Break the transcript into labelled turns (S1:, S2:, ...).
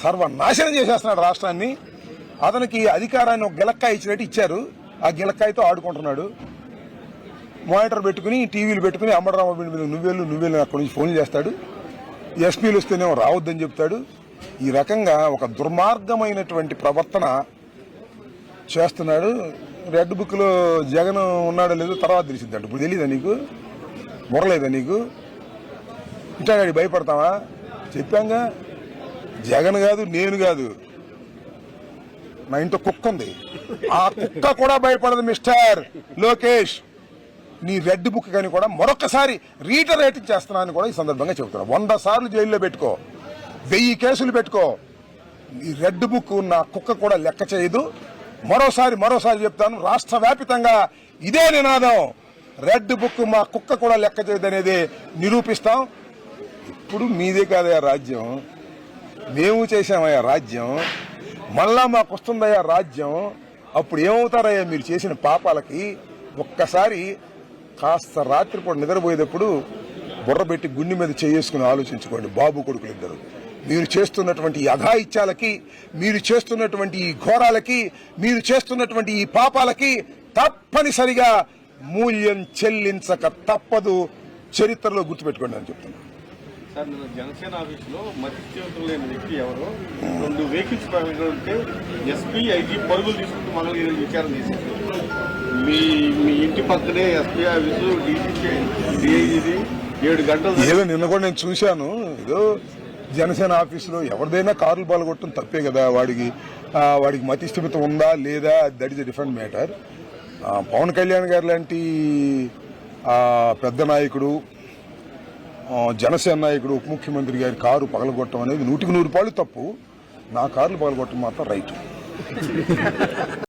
S1: సర్వనాశనం చేసేస్తున్నాడు రాష్ట్రాన్ని. అతనికి అధికారాన్ని ఒక గిలక్కాయ ఇచ్చినట్టు ఇచ్చారు. ఆ గిలక్కాయతో ఆడుకుంటున్నాడు. మానిటర్ పెట్టుకుని టీవీలు పెట్టుకుని అమ్మడరామ మీద నువ్వేళ్ళు అక్కడి నుంచి ఫోన్ చేస్తాడు. ఎస్పీలు వస్తేనేమో రావద్దని చెప్తాడు. ఈ రకంగా ఒక దుర్మార్గమైనటువంటి ప్రవర్తన చేస్తున్నాడు. రెడ్ బుక్ లో జగన్ ఉన్నాడో లేదో తర్వాత తెలిసిందంట. ఇప్పుడు తెలీదా నీకు? మొరలేదా నీకు? ఇట్లాగాడి భయపడతావా? చెప్పాంగా, జగన్ కాదు నేను కాదు, నా ఇంట్లో కుక్క ఉంది. ఆ కుక్క కూడా భయపడదు మిస్టర్ లోకేష్. నీ రెడ్ బుక్ కానీ కూడా మరొకసారి రీటరేటింగ్ చేస్తున్నానని కూడా ఈ సందర్భంగా చెబుతున్నా. 100 సార్లు జైల్లో పెట్టుకో, 1000 కేసులు పెట్టుకో, ఈ రెడ్ బుక్ నా కుక్క కూడా లెక్క చేయదు. మరోసారి చెప్తాను, రాష్ట్ర వ్యాపితంగా ఇదే నినాదం. రెడ్ బుక్ మా కుక్క కూడా లెక్క చేయదు అనేది నిరూపిస్తాం. ఇప్పుడు మీదే కాదయ్యా రాజ్యం, మేము చేశామయ్యా రాజ్యం, మళ్ళా మాకు వస్తుందయ్యా రాజ్యం. అప్పుడు ఏమవుతారయ్యా మీరు చేసిన పాపాలకి? ఒక్కసారి కాస్త రాత్రిపూట నిద్రపోయేటప్పుడు బుర్రబెట్టి గుండె మీద చేసుకుని ఆలోచించుకోండి. బాబు కొడుకులు ఇద్దరు మీరు చేస్తున్నటువంటి ఈ అఘాయిత్యాలకి, మీరు చేస్తున్నటువంటి ఈ ఘోరాలకి, మీరు చేస్తున్నటువంటి ఈ పాపాలకి తప్పనిసరిగా మూల్యం చెల్లించక తప్పదు. చరిత్రలో గుర్తుపెట్టుకోండి అని చెప్తున్నాను.
S2: సార్, నిన్న జనసేన ఆఫీసులో మతిస్థితులు లేని వ్యక్తి ఎవరో 2 వెహికల్స్ ఉంటే ఎస్పీ ఐజీ పరుగులు తీసుకుంటూ మనల్ని విచారణ చేశారు. మీ ఇంటి పక్కనే ఎస్పీ ఆఫీసు, డిఐజీది 7 గంటలు.
S1: ఏదో నిన్న కూడా నేను చూశాను. ఏదో జనసేన ఆఫీసులో ఎవరిదైనా కార్లు పాల్గొట్టడం తప్పే కదా. వాడికి మతి స్థిమితం ఉందా లేదా, that is a different matter. Pawan Kalyan గారు లాంటి పెద్ద నాయకుడు, జనసేన నాయకుడు, ఉప ముఖ్యమంత్రి గారి కారు పగలగొట్టడం అనేది 100కి 100 రూపాయలు తప్పు. నా కార్లు పగలగొట్టడం మాత్రం రైట్.